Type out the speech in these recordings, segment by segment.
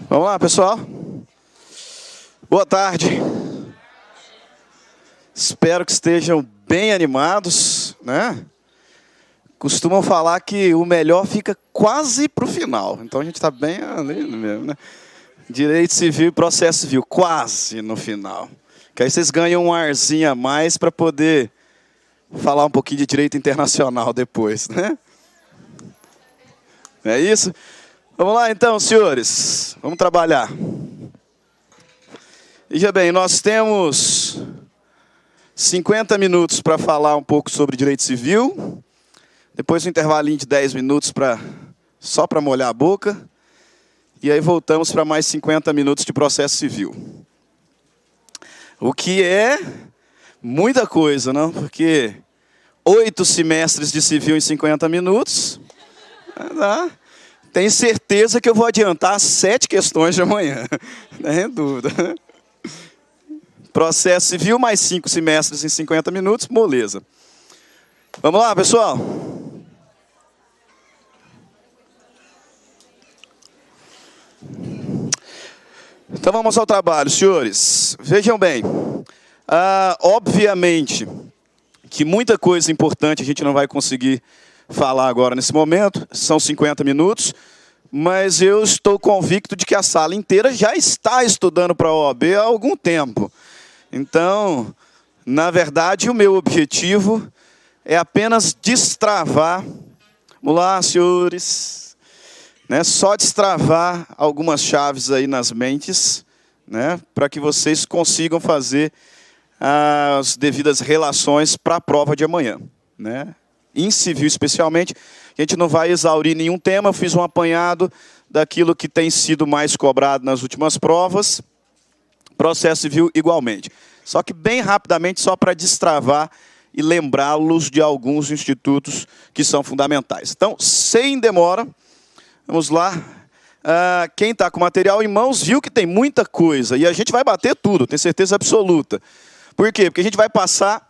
Vamos lá, pessoal. Boa tarde. Espero que estejam bem animados, né? Costumam falar que o melhor fica quase para o final. Então a gente está bem ali mesmo, né? Direito civil e processo civil, quase no final. Que aí vocês ganham um arzinho a mais para poder falar um pouquinho de direito internacional depois, né? É isso? Vamos lá então, senhores. Vamos trabalhar. Veja bem, nós temos 50 minutos para falar um pouco sobre direito civil. Depois um intervalinho de 10 minutos só para molhar a boca. E aí voltamos para mais 50 minutos de processo civil. O que é muita coisa, não? Porque 8 semestres de civil em 50 minutos. Tenho certeza que eu vou adiantar 7 questões de amanhã. Não tem dúvida. Processo civil mais 5 semestres em 50 minutos, moleza. Vamos lá, pessoal? Então vamos ao trabalho, senhores. Vejam bem, obviamente que muita coisa importante a gente não vai conseguir falar agora nesse momento, são 50 minutos, mas eu estou convicto de que a sala inteira já está estudando para a OAB há algum tempo. Então, na verdade, o meu objetivo é apenas destravar, vamos lá, senhores, né, só destravar algumas chaves aí nas mentes, né, para que vocês consigam fazer as devidas relações para a prova de amanhã, né? Em civil, especialmente, a gente não vai exaurir nenhum tema. Eu fiz um apanhado daquilo que tem sido mais cobrado nas últimas provas. Processo civil, igualmente. Só que bem rapidamente, só para destravar e lembrá-los de alguns institutos que são fundamentais. Então, sem demora, vamos lá. Quem está com material em mãos viu que tem muita coisa. E a gente vai bater tudo, tenho certeza absoluta. Por quê? Porque a gente vai passar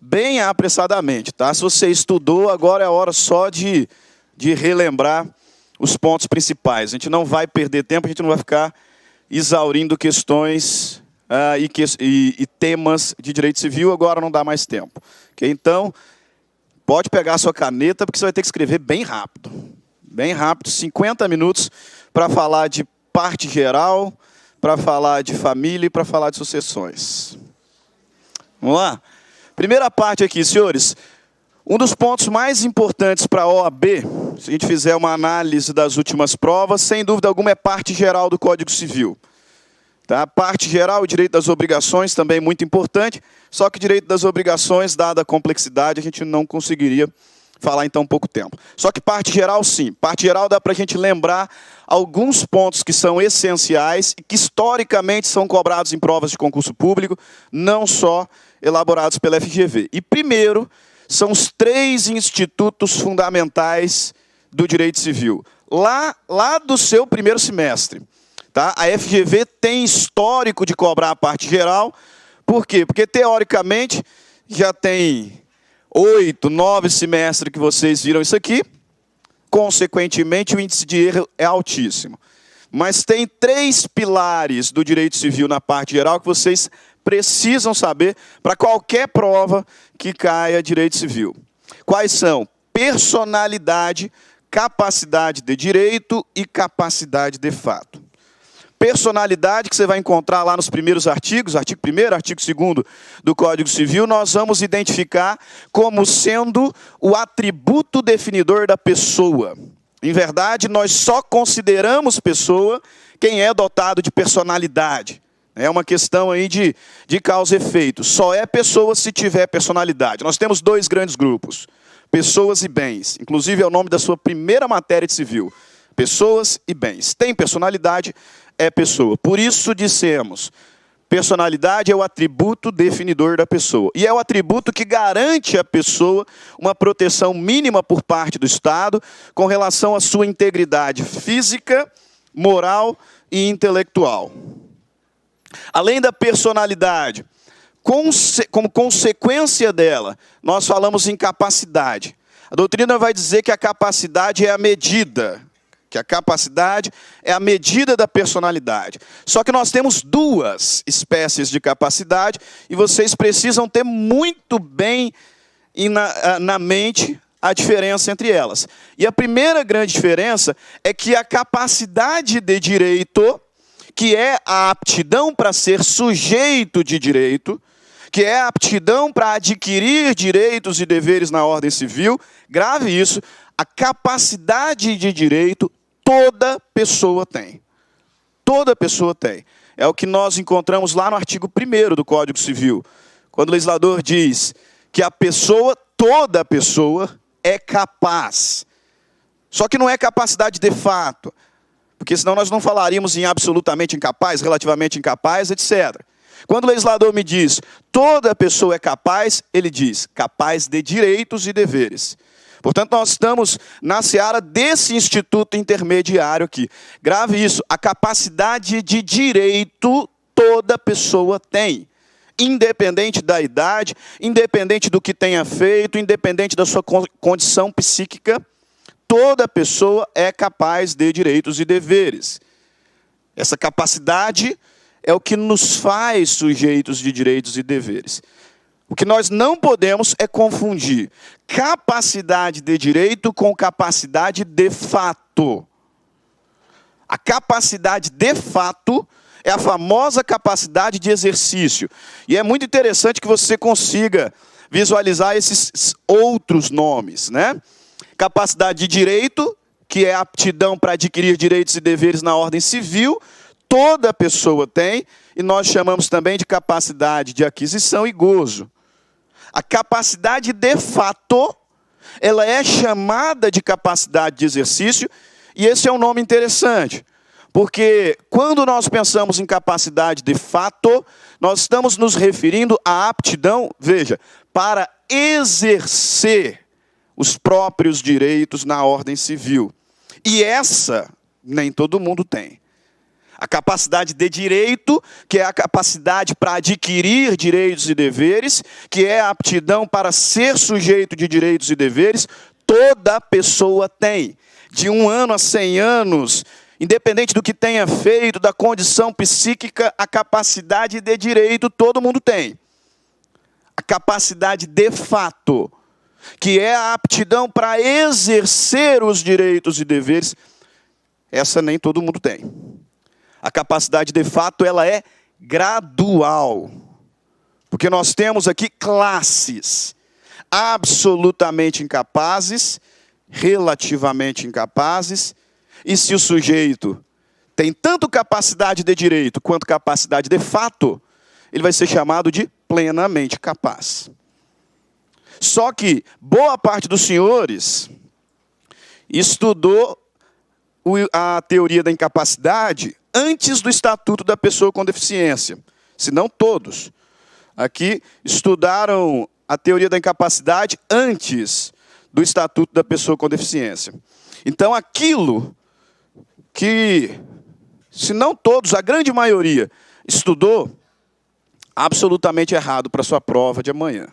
bem apressadamente, tá? Se você estudou, agora é a hora só de relembrar os pontos principais. A gente não vai perder tempo, a gente não vai ficar exaurindo questões e temas de direito civil, agora não dá mais tempo. Okay? Então, pode pegar a sua caneta, porque você vai ter que escrever bem rápido. Bem rápido, 50 minutos para falar de parte geral, para falar de família e para falar de sucessões. Vamos lá? Primeira parte aqui, senhores. Um dos pontos mais importantes para a OAB, se a gente fizer uma análise das últimas provas, sem dúvida alguma é parte geral do Código Civil. Tá? Parte geral, o direito das obrigações, também muito importante, só que o direito das obrigações, dada a complexidade, a gente não conseguiria falar em tão pouco tempo. Só que parte geral, sim. Parte geral dá para a gente lembrar alguns pontos que são essenciais e que historicamente são cobrados em provas de concurso público, não só elaborados pela FGV. E primeiro, são os 3 institutos fundamentais do direito civil. Lá do seu primeiro semestre. Tá? A FGV tem histórico de cobrar a parte geral. Por quê? Porque, teoricamente, já tem 8, 9 semestres que vocês viram isso aqui. Consequentemente, o índice de erro é altíssimo. Mas tem 3 pilares do direito civil na parte geral que vocês precisam saber para qualquer prova que caia direito civil. Quais são? Personalidade, capacidade de direito e capacidade de fato. Personalidade, que você vai encontrar lá nos primeiros artigos, artigo 1º, artigo 2º do Código Civil, nós vamos identificar como sendo o atributo definidor da pessoa. Em verdade, nós só consideramos pessoa quem é dotado de personalidade. É uma questão aí de causa e efeito. Só é pessoa se tiver personalidade. Nós temos 2 grandes grupos, pessoas e bens. Inclusive é o nome da sua primeira matéria de civil. Pessoas e bens. Tem personalidade, é pessoa. Por isso dissemos, personalidade é o atributo definidor da pessoa. E é o atributo que garante à pessoa uma proteção mínima por parte do Estado com relação à sua integridade física, moral e intelectual. Além da personalidade, como consequência dela, nós falamos em capacidade. A doutrina vai dizer que a capacidade é a medida que a capacidade é a medida da personalidade. Só que nós temos duas espécies de capacidade e vocês precisam ter muito bem na mente a diferença entre elas. E a primeira grande diferença é que a capacidade de direito, que é a aptidão para ser sujeito de direito, que é a aptidão para adquirir direitos e deveres na ordem civil, grave isso, a capacidade de direito toda pessoa tem. Toda pessoa tem. É o que nós encontramos lá no artigo 1º do Código Civil, quando o legislador diz que a pessoa, toda pessoa, é capaz. Só que não é capacidade de fato, porque senão nós não falaríamos em absolutamente incapaz, relativamente incapaz, etc. Quando o legislador me diz, toda pessoa é capaz, ele diz, capaz de direitos e deveres. Portanto, nós estamos na seara desse instituto intermediário aqui. Grave isso, a capacidade de direito toda pessoa tem. Independente da idade, independente do que tenha feito, independente da sua condição psíquica, toda pessoa é capaz de direitos e deveres. Essa capacidade é o que nos faz sujeitos de direitos e deveres. O que nós não podemos é confundir capacidade de direito com capacidade de fato. A capacidade de fato é a famosa capacidade de exercício. E é muito interessante que você consiga visualizar esses outros nomes, né? Capacidade de direito, que é a aptidão para adquirir direitos e deveres na ordem civil, toda pessoa tem, e nós chamamos também de capacidade de aquisição e gozo. A capacidade de fato, ela é chamada de capacidade de exercício, e esse é um nome interessante, porque quando nós pensamos em capacidade de fato, nós estamos nos referindo à aptidão, veja, para exercer os próprios direitos na ordem civil. E essa nem todo mundo tem. A capacidade de direito, que é a capacidade para adquirir direitos e deveres, que é a aptidão para ser sujeito de direitos e deveres, toda pessoa tem. De 1 ano a 100 anos, independente do que tenha feito, da condição psíquica, a capacidade de direito todo mundo tem. A capacidade de fato, que é a aptidão para exercer os direitos e deveres, essa nem todo mundo tem. A capacidade de fato, ela é gradual. Porque nós temos aqui classes absolutamente incapazes, relativamente incapazes, e se o sujeito tem tanto capacidade de direito quanto capacidade de fato, ele vai ser chamado de plenamente capaz. Só que boa parte dos senhores estudou a teoria da incapacidade antes do Estatuto da Pessoa com Deficiência, se não todos. Aqui estudaram a teoria da incapacidade antes do Estatuto da Pessoa com Deficiência. Então, aquilo que, se não todos, a grande maioria, estudou, absolutamente errado para a sua prova de amanhã.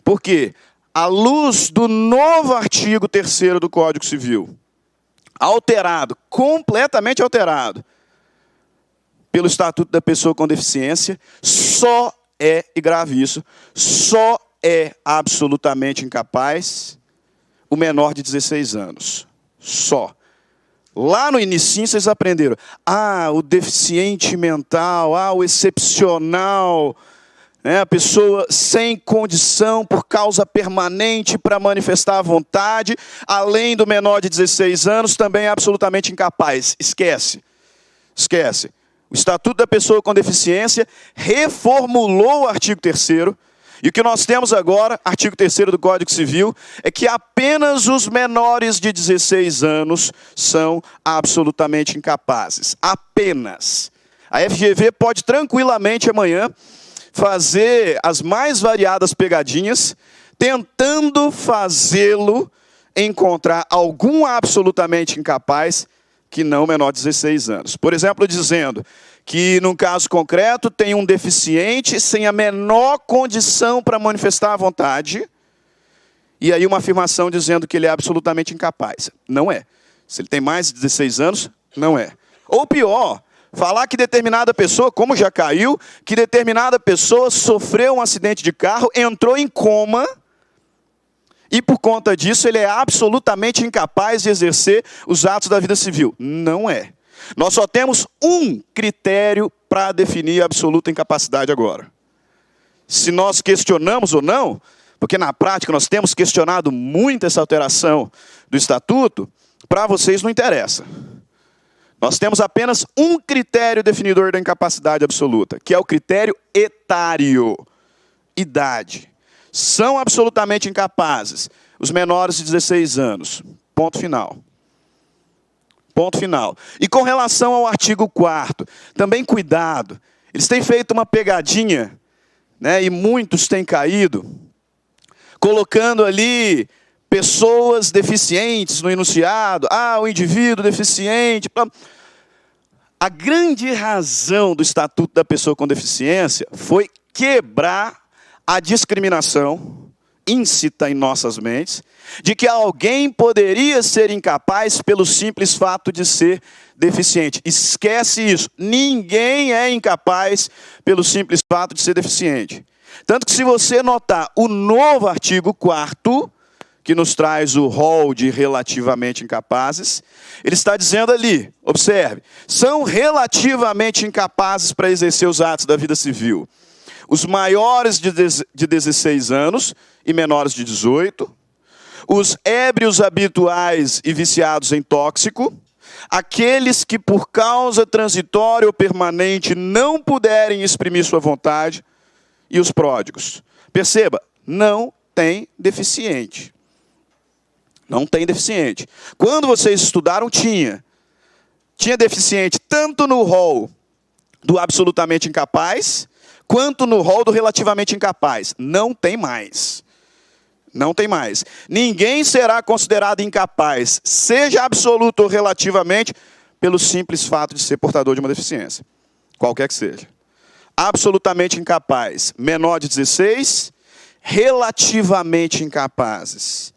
Porque, à luz do novo artigo 3º do Código Civil, alterado, completamente alterado, pelo Estatuto da Pessoa com Deficiência, só é, e grave isso, só é absolutamente incapaz o menor de 16 anos. Só. Lá no inicinho vocês aprenderam, o deficiente mental, o excepcional, né, a pessoa sem condição por causa permanente para manifestar a vontade, além do menor de 16 anos, também é absolutamente incapaz. Esquece. Esquece. O Estatuto da Pessoa com Deficiência reformulou o artigo 3º, e o que nós temos agora, artigo 3º do Código Civil, é que apenas os menores de 16 anos são absolutamente incapazes. Apenas. A FGV pode tranquilamente amanhã fazer as mais variadas pegadinhas, tentando fazê-lo encontrar algum absolutamente incapaz que não menor de 16 anos. Por exemplo, dizendo que, num caso concreto, tem um deficiente sem a menor condição para manifestar a vontade, e aí uma afirmação dizendo que ele é absolutamente incapaz. Não é. Se ele tem mais de 16 anos, não é. Ou pior, falar que determinada pessoa, como já caiu, que determinada pessoa sofreu um acidente de carro, entrou em coma, e por conta disso ele é absolutamente incapaz de exercer os atos da vida civil. Não é. Nós só temos um critério para definir a absoluta incapacidade agora. Se nós questionamos ou não, porque na prática nós temos questionado muito essa alteração do estatuto, para vocês não interessa. Nós temos apenas um critério definidor da incapacidade absoluta, que é o critério etário, idade. São absolutamente incapazes os menores de 16 anos. Ponto final. Ponto final. E com relação ao artigo 4º, também cuidado. Eles têm feito uma pegadinha, né, e muitos têm caído, colocando ali pessoas deficientes no enunciado. O indivíduo deficiente. A grande razão do Estatuto da Pessoa com Deficiência foi quebrar a discriminação íncita em nossas mentes de que alguém poderia ser incapaz pelo simples fato de ser deficiente. Esquece isso. Ninguém é incapaz pelo simples fato de ser deficiente. Tanto que se você notar o novo artigo 4º, que nos traz o rol de relativamente incapazes, ele está dizendo ali, observe, são relativamente incapazes para exercer os atos da vida civil os maiores de 16 anos e menores de 18, os ébrios habituais e viciados em tóxico, aqueles que por causa transitória ou permanente não puderem exprimir sua vontade, e os pródigos. Perceba, não tem deficiente. Não tem deficiente. Quando vocês estudaram, tinha deficiente tanto no rol do absolutamente incapaz, quanto no rol do relativamente incapaz. Não tem mais. Não tem mais. Ninguém será considerado incapaz, seja absoluto ou relativamente, pelo simples fato de ser portador de uma deficiência. Qualquer que seja. Absolutamente incapaz, menor de 16, relativamente incapazes,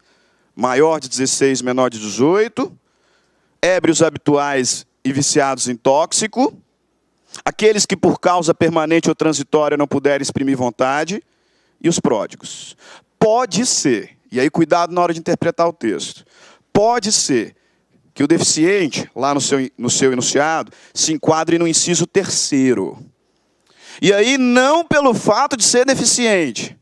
maior de 16, menor de 18, ébrios habituais e viciados em tóxico, aqueles que por causa permanente ou transitória não puderem exprimir vontade, e os pródigos. Pode ser, e aí cuidado na hora de interpretar o texto, pode ser que o deficiente, lá no seu enunciado, se enquadre no inciso 3º. E aí não pelo fato de ser deficiente,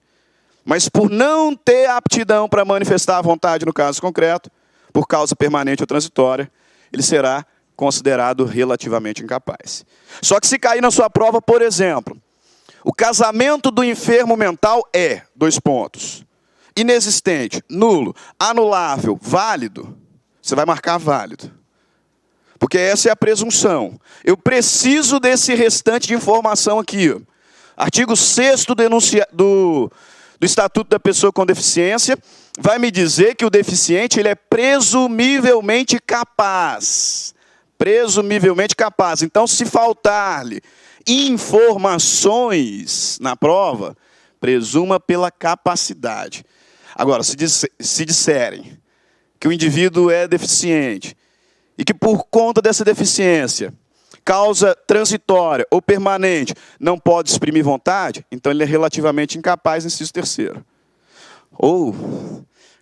mas por não ter aptidão para manifestar a vontade no caso concreto, por causa permanente ou transitória, ele será considerado relativamente incapaz. Só que se cair na sua prova, por exemplo, o casamento do enfermo mental é, : inexistente, nulo, anulável, válido, você vai marcar válido. Porque essa é a presunção. Eu preciso desse restante de informação aqui. Artigo 6º do Estatuto da Pessoa com Deficiência vai me dizer que o deficiente ele é presumivelmente capaz. Presumivelmente capaz. Então, se faltar-lhe informações na prova, presuma pela capacidade. Agora, se disserem que o indivíduo é deficiente e que por conta dessa deficiência, causa transitória ou permanente, não pode exprimir vontade, então ele é relativamente incapaz, inciso 3º. Ou,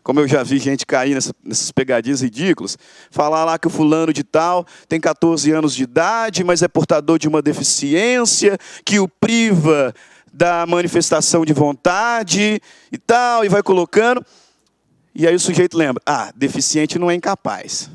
como eu já vi gente cair nessas pegadinhas ridículas, falar lá que o fulano de tal tem 14 anos de idade, mas é portador de uma deficiência que o priva da manifestação de vontade e tal, e vai colocando. E aí o sujeito lembra, deficiente não é incapaz,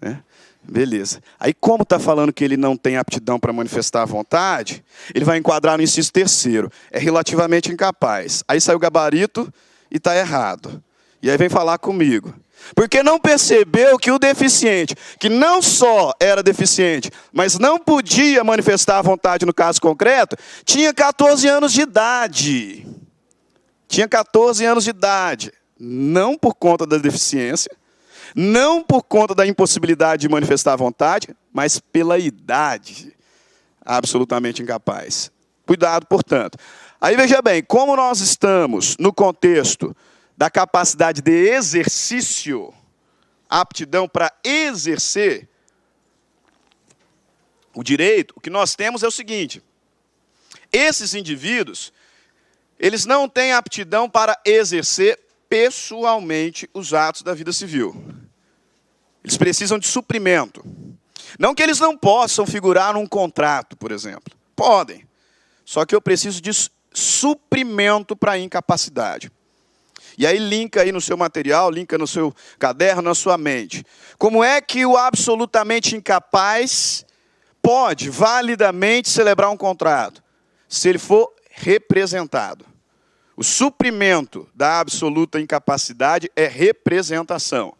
né? Beleza. Aí como está falando que ele não tem aptidão para manifestar a vontade, ele vai enquadrar no inciso 3º. É relativamente incapaz. Aí sai o gabarito e está errado. E aí vem falar comigo. Porque não percebeu que o deficiente, que não só era deficiente, mas não podia manifestar a vontade no caso concreto, tinha 14 anos de idade. Tinha 14 anos de idade. Não por conta da deficiência, não por conta da impossibilidade de manifestar a vontade, mas pela idade. Absolutamente incapaz. Cuidado, portanto. Aí veja bem, como nós estamos no contexto da capacidade de exercício, aptidão para exercer o direito, o que nós temos é o seguinte: esses indivíduos, eles não têm aptidão para exercer pessoalmente os atos da vida civil. Eles precisam de suprimento. Não que eles não possam figurar num contrato, por exemplo. Podem. Só que eu preciso de suprimento para a incapacidade. E aí linka aí no seu material, linka no seu caderno, na sua mente. Como é que o absolutamente incapaz pode validamente celebrar um contrato? Se ele for representado. O suprimento da absoluta incapacidade é representação.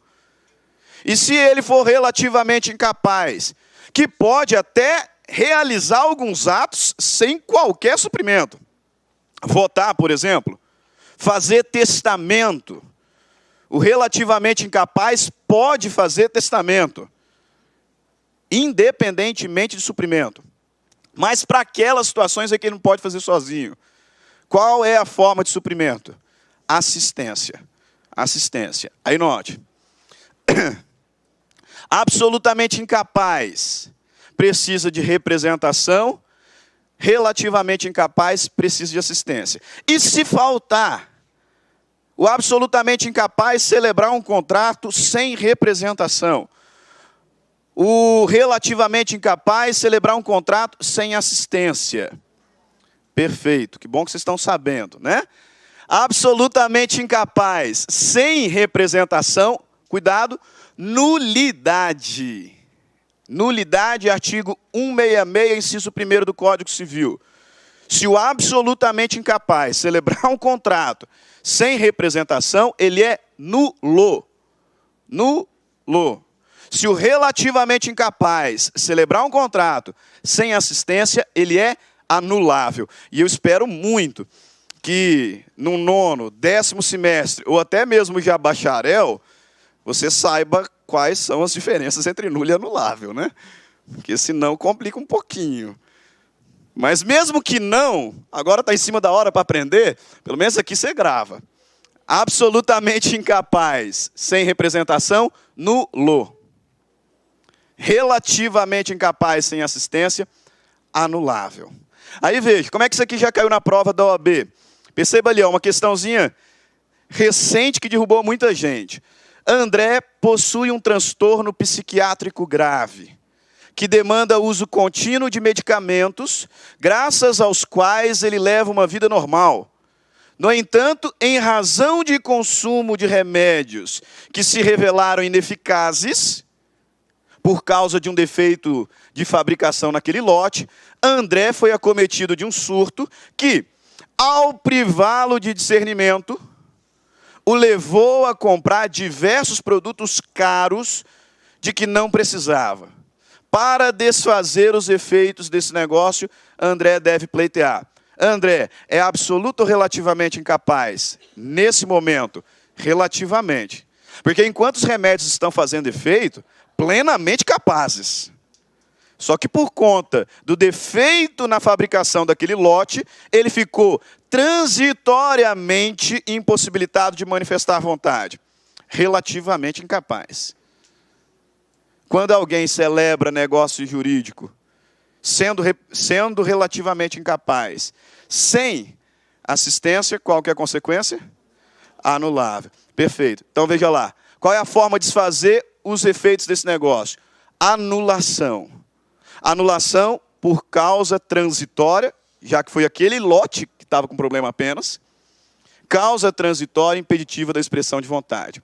E se ele for relativamente incapaz, que pode até realizar alguns atos sem qualquer suprimento. Votar, por exemplo, fazer testamento. O relativamente incapaz pode fazer testamento, independentemente de suprimento. Mas para aquelas situações é que ele não pode fazer sozinho. Qual é a forma de suprimento? Assistência. Assistência. Aí note. Absolutamente incapaz precisa de representação, relativamente incapaz precisa de assistência. E se faltar o absolutamente incapaz celebrar um contrato sem representação, o relativamente incapaz celebrar um contrato sem assistência. Perfeito, que bom que vocês estão sabendo, né? Absolutamente incapaz, sem representação, cuidado, nulidade. Nulidade, artigo 166, inciso 1º do Código Civil. Se o absolutamente incapaz celebrar um contrato sem representação, ele é nulo. Nulo. Se o relativamente incapaz celebrar um contrato sem assistência, ele é anulável. E eu espero muito que no 9º, 10º semestre, ou até mesmo já bacharel, você saiba quais são as diferenças entre nulo e anulável, né? Porque senão complica um pouquinho. Mas mesmo que não, agora está em cima da hora para aprender, pelo menos aqui você grava. Absolutamente incapaz, sem representação, nulo. Relativamente incapaz, sem assistência, anulável. Aí veja, como é que isso aqui já caiu na prova da OAB? Perceba ali, ó, uma questãozinha recente que derrubou muita gente. André possui um transtorno psiquiátrico grave, que demanda uso contínuo de medicamentos, graças aos quais ele leva uma vida normal. No entanto, em razão de consumo de remédios que se revelaram ineficazes, por causa de um defeito de fabricação naquele lote, André foi acometido de um surto que, ao privá-lo de discernimento, o levou a comprar diversos produtos caros de que não precisava. Para desfazer os efeitos desse negócio, André deve pleitear. André é absoluto ou relativamente incapaz? Nesse momento, relativamente. Porque enquanto os remédios estão fazendo efeito, plenamente capazes. Só que por conta do defeito na fabricação daquele lote, ele ficou transitoriamente impossibilitado de manifestar vontade. Relativamente incapaz. Quando alguém celebra negócio jurídico, sendo relativamente incapaz, sem assistência, qual que é a consequência? Anulável. Perfeito. Então veja lá. Qual é a forma de desfazer os efeitos desse negócio? Anulação. Anulação por causa transitória, já que foi aquele lote que estava com problema apenas. Causa transitória impeditiva da expressão de vontade.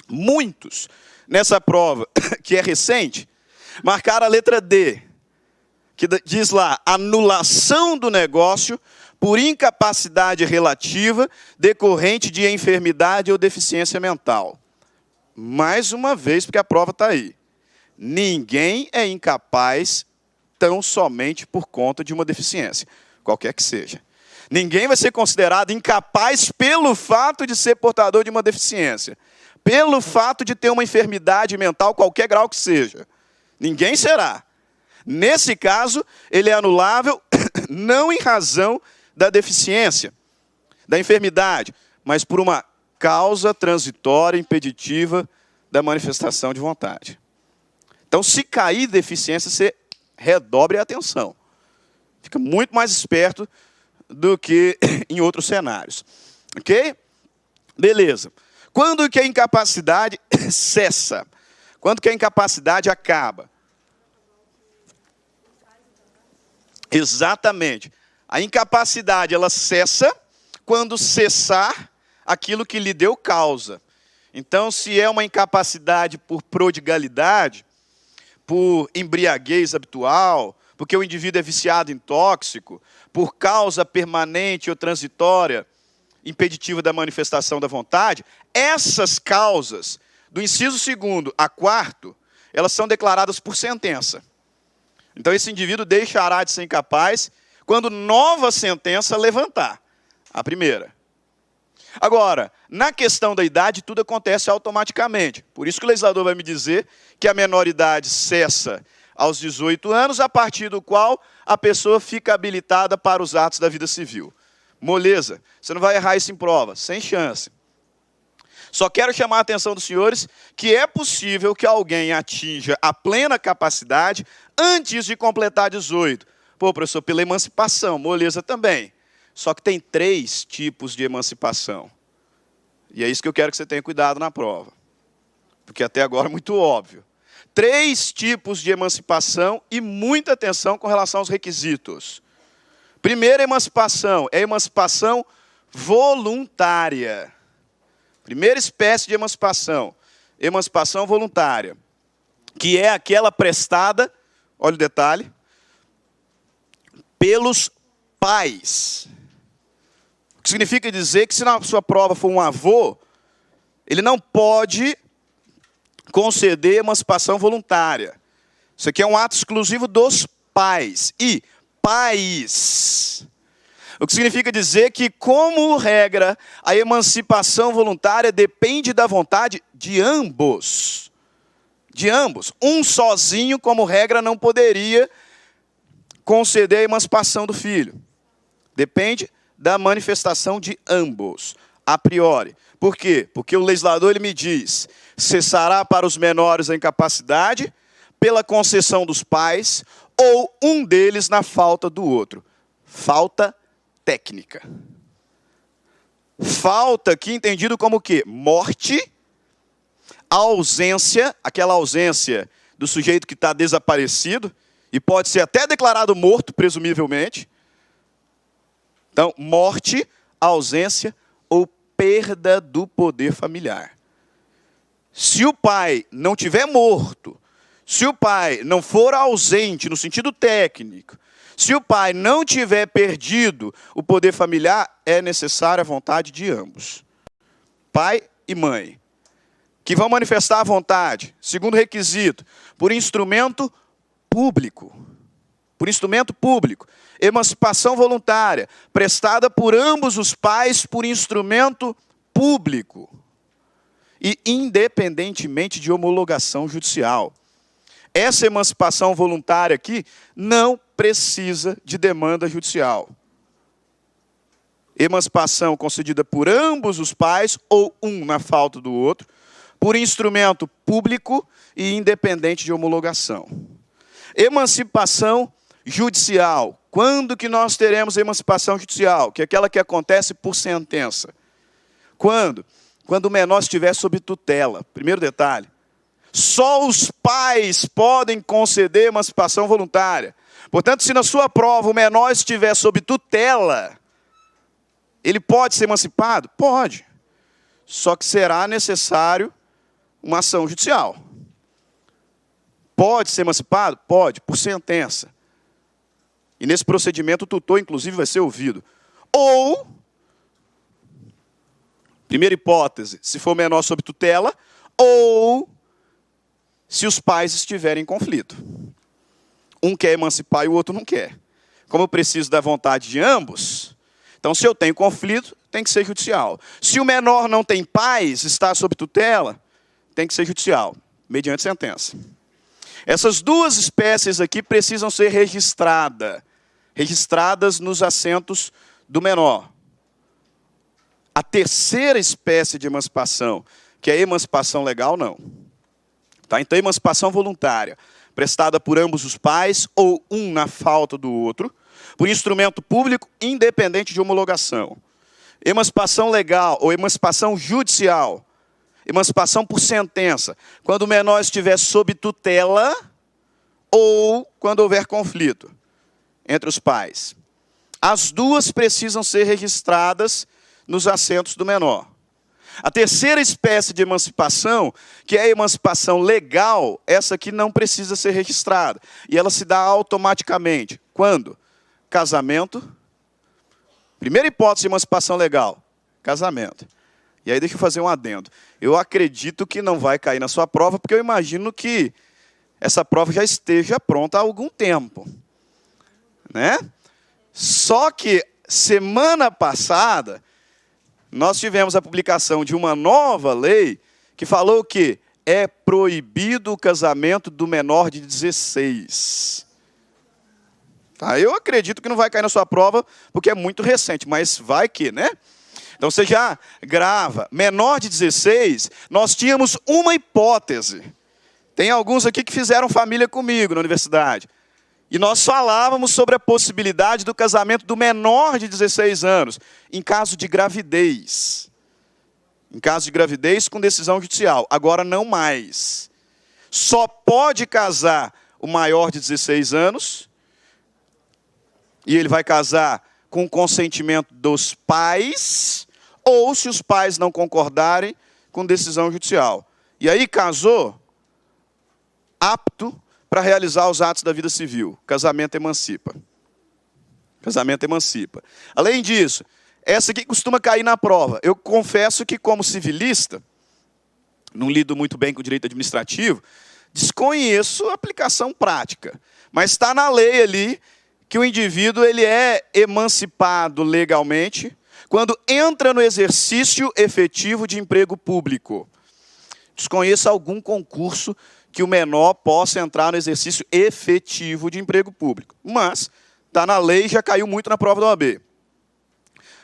Muitos, nessa prova, que é recente, marcaram a letra D, que diz lá, anulação do negócio por incapacidade relativa decorrente de enfermidade ou deficiência mental. Mais uma vez, porque a prova está aí. Ninguém é incapaz tão somente por conta de uma deficiência, qualquer que seja. Ninguém vai ser considerado incapaz pelo fato de ser portador de uma deficiência, pelo fato de ter uma enfermidade mental, qualquer grau que seja. Ninguém será. Nesse caso, ele é anulável não em razão da deficiência, da enfermidade, mas por uma causa transitória impeditiva da manifestação de vontade. Então, se cair deficiência, você redobre a atenção. Fica muito mais esperto do que em outros cenários. Ok? Beleza. Quando que a incapacidade cessa? Quando que a incapacidade acaba? Exatamente. A incapacidade, ela cessa quando cessar aquilo que lhe deu causa. Então, se é uma incapacidade por prodigalidade, por embriaguez habitual, porque o indivíduo é viciado em tóxico, por causa permanente ou transitória, impeditiva da manifestação da vontade, essas causas, do inciso 2º a 4º, elas são declaradas por sentença. Então, esse indivíduo deixará de ser incapaz quando nova sentença levantar a primeira. Agora, na questão da idade, tudo acontece automaticamente. Por isso que o legislador vai me dizer que a menoridade cessa aos 18 anos, a partir do qual a pessoa fica habilitada para os atos da vida civil. Moleza, você não vai errar isso em prova, sem chance. Só quero chamar a atenção dos senhores que é possível que alguém atinja a plena capacidade antes de completar 18. Pô, professor, pela emancipação, moleza também. Só que tem 3 tipos de emancipação. E é isso que eu quero que você tenha cuidado na prova. Porque até agora é muito óbvio. 3 tipos de emancipação e muita atenção com relação aos requisitos. Primeira emancipação é a emancipação voluntária. Primeira espécie de emancipação voluntária, que é aquela prestada, olha o detalhe, pelos pais. O que significa dizer que se na sua prova for um avô, ele não pode conceder emancipação voluntária. Isso aqui é um ato exclusivo dos pais. E pais. O que significa dizer que, como regra, a emancipação voluntária depende da vontade de ambos. De ambos. Um sozinho, como regra, não poderia conceder a emancipação do filho. Depende da manifestação de ambos, a priori. Por quê? Porque o legislador ele me diz, cessará para os menores a incapacidade pela concessão dos pais ou um deles na falta do outro. Falta técnica. Falta aqui entendido como o quê? Morte, ausência, aquela ausência do sujeito que está desaparecido, e pode ser até declarado morto, presumivelmente. Então, morte, ausência ou perda do poder familiar. Se o pai não tiver morto, se o pai não for ausente no sentido técnico, se o pai não tiver perdido o poder familiar, é necessária a vontade de ambos. Pai e mãe. Que vão manifestar a vontade, segundo requisito, por instrumento público. Por instrumento público. Emancipação voluntária, prestada por ambos os pais por instrumento público. E independentemente de homologação judicial. Essa emancipação voluntária aqui não precisa de demanda judicial. Emancipação concedida por ambos os pais, ou um na falta do outro, por instrumento público e independente de homologação. Emancipação judicial. Quando que nós teremos emancipação judicial? Que é aquela que acontece por sentença. Quando? Quando o menor estiver sob tutela. Primeiro detalhe. Só os pais podem conceder emancipação voluntária. Portanto, se na sua prova o menor estiver sob tutela, ele pode ser emancipado? Pode. Só que será necessário uma ação judicial. Pode ser emancipado? Pode, por sentença. E nesse procedimento o tutor, inclusive, vai ser ouvido. Ou, primeira hipótese, se for menor sob tutela, ou se os pais estiverem em conflito. Um quer emancipar e o outro não quer. Como eu preciso da vontade de ambos, então se eu tenho conflito, tem que ser judicial. Se o menor não tem pais, está sob tutela, tem que ser judicial, mediante sentença. Essas duas espécies aqui precisam ser registradas nos assentos do menor. A terceira espécie de emancipação, que é a emancipação legal, não. Tá? Então, emancipação voluntária, prestada por ambos os pais, ou um na falta do outro, por instrumento público independente de homologação. Emancipação legal ou emancipação judicial. Emancipação por sentença, quando o menor estiver sob tutela ou quando houver conflito entre os pais. As duas precisam ser registradas nos assentos do menor. A terceira espécie de emancipação, que é a emancipação legal, essa aqui não precisa ser registrada. E ela se dá automaticamente. Quando? Casamento. Primeira hipótese de emancipação legal, casamento. E aí deixa eu fazer um adendo. Eu acredito que não vai cair na sua prova, porque eu imagino que essa prova já esteja pronta há algum tempo. Né? Só que semana passada nós tivemos a publicação de uma nova lei que falou que é proibido o casamento do menor de 16. Tá? Eu acredito que não vai cair na sua prova, porque é muito recente, mas vai que, né? Então você já grava. Menor de 16, nós tínhamos uma hipótese. Tem alguns aqui que fizeram família comigo na universidade. E nós falávamos sobre a possibilidade do casamento do menor de 16 anos, em caso de gravidez. Em caso de gravidez com decisão judicial. Agora não mais. Só pode casar o maior de 16 anos, e ele vai casar com o consentimento dos pais, ou se os pais não concordarem, com decisão judicial. E aí casou, apto para realizar os atos da vida civil. Casamento emancipa. Casamento emancipa. Além disso, essa aqui costuma cair na prova. Eu confesso que, como civilista, não lido muito bem com o direito administrativo, desconheço a aplicação prática. Mas está na lei ali que o indivíduo ele é emancipado legalmente quando entra no exercício efetivo de emprego público. Desconheço algum concurso que o menor possa entrar no exercício efetivo de emprego público. Mas está na lei e já caiu muito na prova da OAB.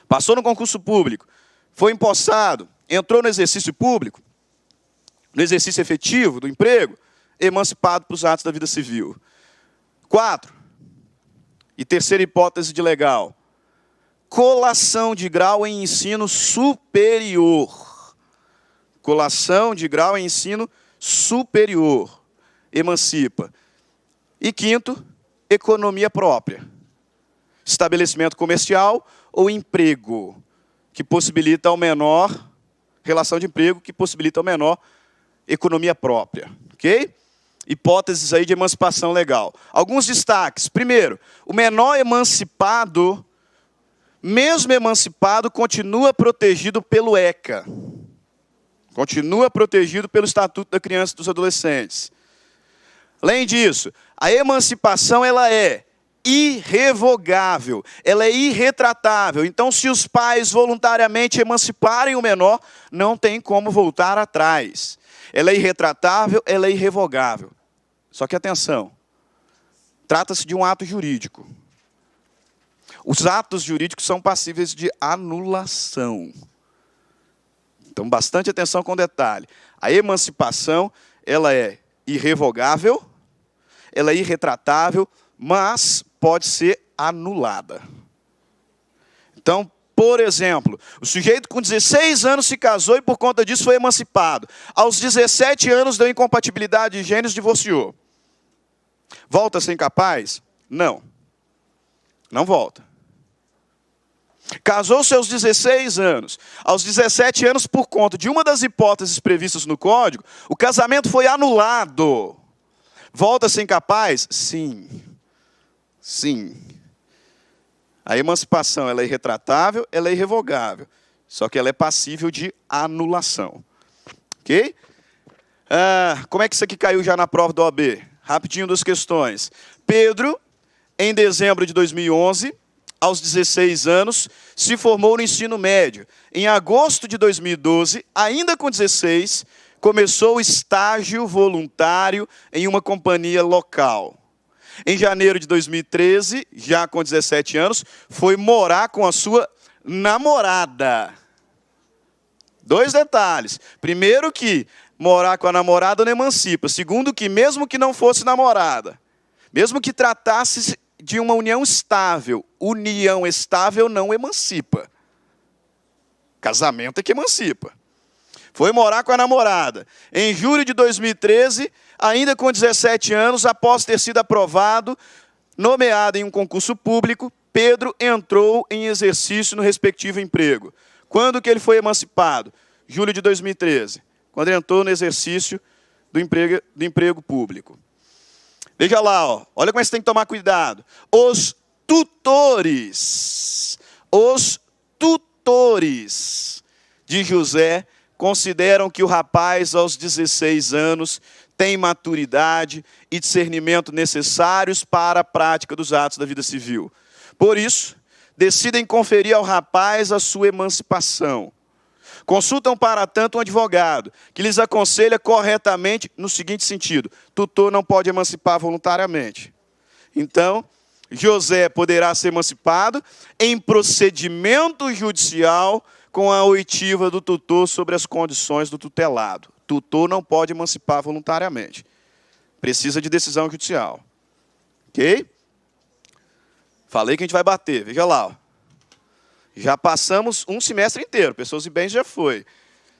Passou no concurso público, foi empossado, entrou no exercício público, no exercício efetivo do emprego, emancipado para os atos da vida civil. 4. E terceira hipótese de legal. Colação de grau em ensino superior. Colação de grau em ensino superior. Emancipa. E 5º, economia própria. Estabelecimento comercial ou emprego, que possibilita ao menor, relação de emprego, que possibilita ao menor economia própria. Ok? Hipóteses aí de emancipação legal. Alguns destaques. Primeiro, o menor emancipado, mesmo emancipado, continua protegido pelo ECA. Continua protegido pelo Estatuto da Criança e dos Adolescentes. Além disso, a emancipação ela é irrevogável, ela é irretratável. Então, se os pais voluntariamente emanciparem o menor, não tem como voltar atrás. Ela é irretratável, ela é irrevogável. Só que atenção, trata-se de um ato jurídico. Os atos jurídicos são passíveis de anulação. Então, bastante atenção com o detalhe. A emancipação, ela é irrevogável, ela é irretratável, mas pode ser anulada. Então, por exemplo, o sujeito com 16 anos se casou e por conta disso foi emancipado. Aos 17 anos deu incompatibilidade de gêneros e divorciou. Volta a ser incapaz? Não. Não volta. Casou-se aos 16 anos. Aos 17 anos, por conta de uma das hipóteses previstas no Código, o casamento foi anulado. Volta a ser incapaz? Sim. Sim. A emancipação ela é irretratável, ela é irrevogável. Só que ela é passível de anulação. Ok? Como é que isso aqui caiu já na prova da OAB? Rapidinho das questões. Pedro, em dezembro de 2011, aos 16 anos, se formou no ensino médio. Em agosto de 2012, ainda com 16, começou o estágio voluntário em uma companhia local. Em janeiro de 2013, já com 17 anos, foi morar com a sua namorada. 2 detalhes. Primeiro que morar com a namorada não emancipa. Segundo, que mesmo que não fosse namorada, mesmo que tratasse de uma união estável não emancipa. Casamento é que emancipa. Foi morar com a namorada. Em julho de 2013, ainda com 17 anos, após ter sido aprovado, nomeado em um concurso público, Pedro entrou em exercício no respectivo emprego. Quando que ele foi emancipado? Julho de 2013, quando ele entrou no exercício do emprego público. Veja lá, ó. Olha como você tem que tomar cuidado. Os tutores de José consideram que o rapaz, aos 16 anos, tem maturidade e discernimento necessários para a prática dos atos da vida civil. Por isso, decidem conferir ao rapaz a sua emancipação. Consultam, para tanto, um advogado, que lhes aconselha corretamente no seguinte sentido: tutor não pode emancipar voluntariamente. Então, José poderá ser emancipado em procedimento judicial com a oitiva do tutor sobre as condições do tutelado. Tutor não pode emancipar voluntariamente. Precisa de decisão judicial. Ok? Falei que a gente vai bater. Veja lá, ó. Já passamos um semestre inteiro. Pessoas e bens já foi.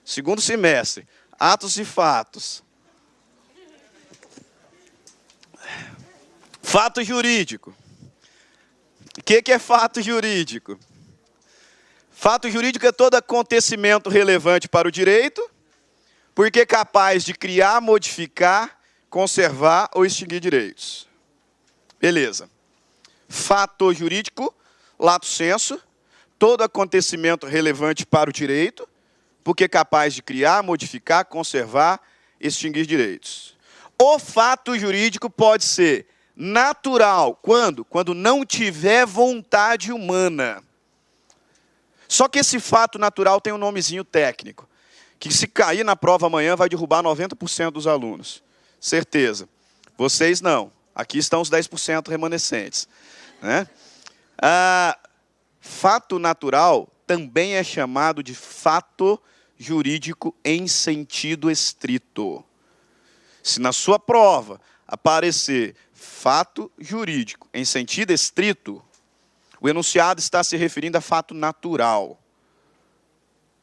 Segundo semestre. Atos e fatos. Fato jurídico. O que é fato jurídico? Fato jurídico é todo acontecimento relevante para o direito, porque é capaz de criar, modificar, conservar ou extinguir direitos. Beleza. Fato jurídico, lato sensu, todo acontecimento relevante para o direito, porque é capaz de criar, modificar, conservar, extinguir direitos. O fato jurídico pode ser natural. Quando? Quando não tiver vontade humana. Só que esse fato natural tem um nomezinho técnico, que se cair na prova amanhã vai derrubar 90% dos alunos. Certeza. Vocês não. Aqui estão os 10% remanescentes. Né? Fato natural também é chamado de fato jurídico em sentido estrito. Se na sua prova aparecer fato jurídico em sentido estrito, o enunciado está se referindo a fato natural.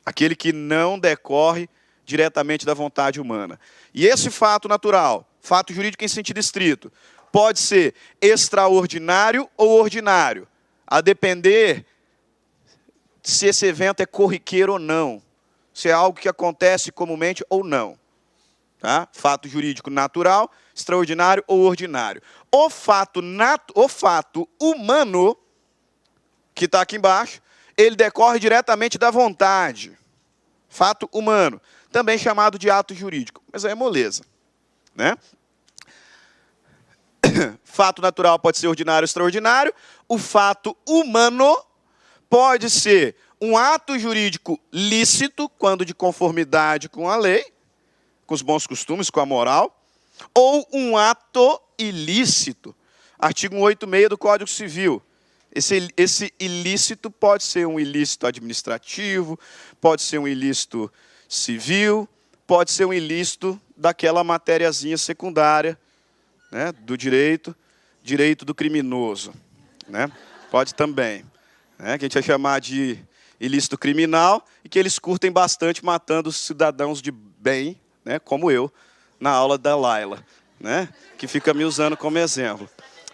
Aquele que não decorre diretamente da vontade humana. E esse fato natural, fato jurídico em sentido estrito, pode ser extraordinário ou ordinário, a depender se esse evento é corriqueiro ou não, se é algo que acontece comumente ou não. Tá? Fato jurídico natural, extraordinário ou ordinário. O fato humano, que está aqui embaixo, ele decorre diretamente da vontade. Fato humano, também chamado de ato jurídico, mas aí é moleza. Né? Fato natural pode ser ordinário ou extraordinário. O fato humano pode ser um ato jurídico lícito, quando de conformidade com a lei, com os bons costumes, com a moral, ou um ato ilícito. Artigo 186 do Código Civil. Esse ilícito pode ser um ilícito administrativo, pode ser um ilícito civil, pode ser um ilícito daquela matériazinha secundária, né, do direito do criminoso. Né? Pode também. Né, que a gente vai chamar de ilícito criminal, e que eles curtem bastante matando cidadãos de bem, né, como eu, na aula da Laila, né, que fica me usando como exemplo.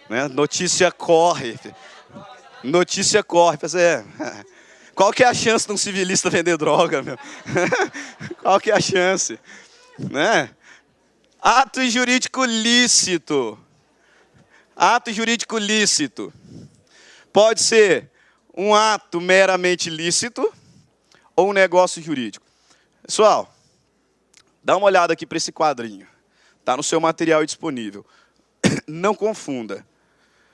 Né? Notícia corre. Notícia corre. Qual que é a chance de um civilista vender droga, meu? Qual que é a chance? Né? Ato jurídico lícito. Ato jurídico lícito. Pode ser um ato meramente lícito ou um negócio jurídico. Pessoal, dá uma olhada aqui para esse quadrinho. Está no seu material disponível. Não confunda.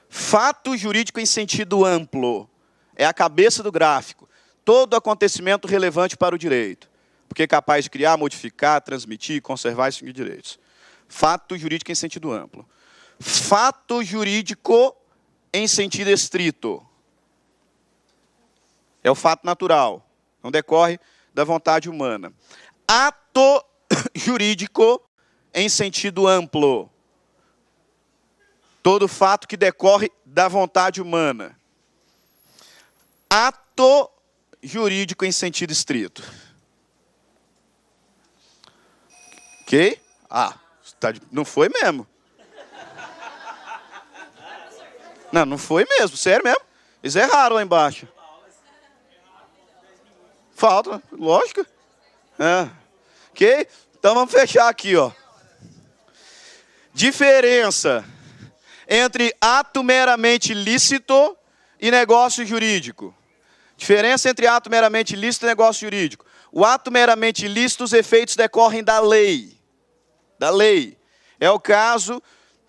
Fato jurídico em sentido amplo é a cabeça do gráfico. Todo acontecimento relevante para o direito, porque é capaz de criar, modificar, transmitir, conservar e extinguir direitos. Fato jurídico em sentido amplo. Fato jurídico em sentido estrito é o fato natural, não decorre da vontade humana. Ato jurídico em sentido amplo. Todo fato que decorre da vontade humana. Ato jurídico em sentido estrito. Ok? Não foi mesmo. Não foi mesmo, sério mesmo. Eles erraram lá embaixo. Falta, lógico. Ok? Então vamos fechar aqui, ó. Diferença entre ato meramente lícito e negócio jurídico. Diferença entre ato meramente lícito e negócio jurídico. O ato meramente lícito, os efeitos decorrem da lei. Da lei. É o caso,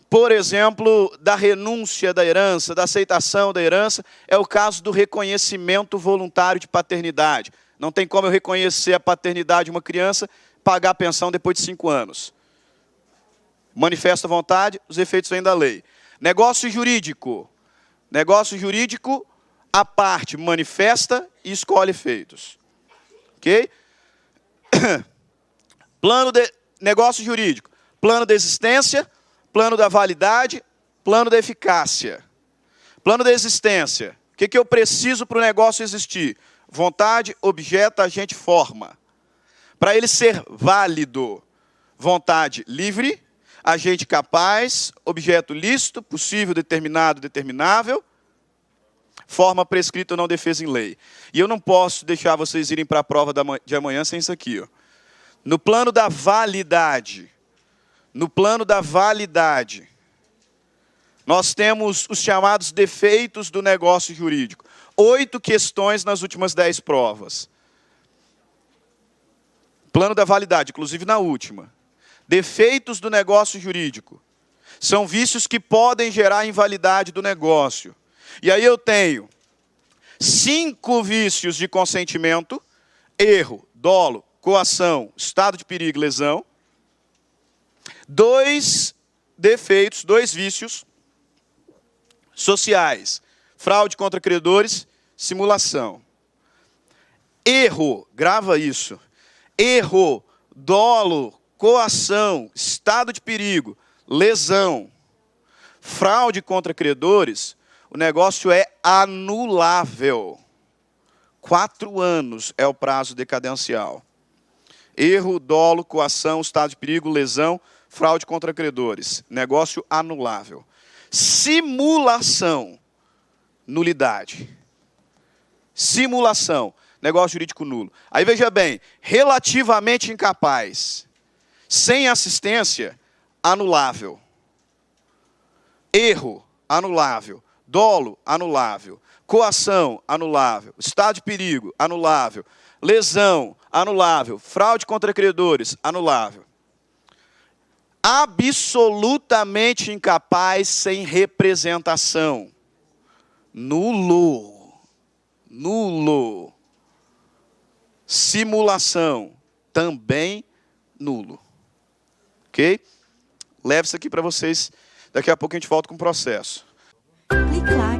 por exemplo, da renúncia da herança, da aceitação da herança. É o caso do reconhecimento voluntário de paternidade. Não tem como eu reconhecer a paternidade de uma criança, pagar a pensão depois de 5 anos. Manifesta a vontade, os efeitos vêm da lei. Negócio jurídico. Negócio jurídico, a parte manifesta e escolhe efeitos. Ok? Negócio jurídico. Plano de existência, plano da validade, plano da eficácia. Plano de existência. O que eu preciso para o negócio existir? Vontade, objeto, agente, forma. Para ele ser válido, vontade livre, agente capaz, objeto lícito, possível, determinado, determinável, forma prescrita ou não defesa em lei. E eu não posso deixar vocês irem para a prova de amanhã sem isso aqui. Ó. No plano da validade, nós temos os chamados defeitos do negócio jurídico. 8 questões nas últimas 10 provas. Plano da validade, inclusive na última. Defeitos do negócio jurídico. São vícios que podem gerar invalidade do negócio. E aí eu tenho 5 vícios de consentimento: erro, dolo, coação, estado de perigo, lesão. 2 defeitos, 2 vícios sociais: fraude contra credores, simulação. Erro, grava isso. Erro, dolo, coação, estado de perigo, lesão, fraude contra credores, o negócio é anulável. 4 anos é o prazo decadencial. Erro, dolo, coação, estado de perigo, lesão, fraude contra credores, negócio anulável. Simulação, nulidade. Simulação, negócio jurídico nulo. Aí veja bem, relativamente incapaz, sem assistência, anulável. Erro, anulável. Dolo, anulável. Coação, anulável. Estado de perigo, anulável. Lesão, anulável. Fraude contra credores, anulável. Absolutamente incapaz, sem representação. Nulo. Nulo. Simulação, também nulo. Ok? Leve isso aqui para vocês. Daqui a pouco a gente volta com o processo. Clique lá.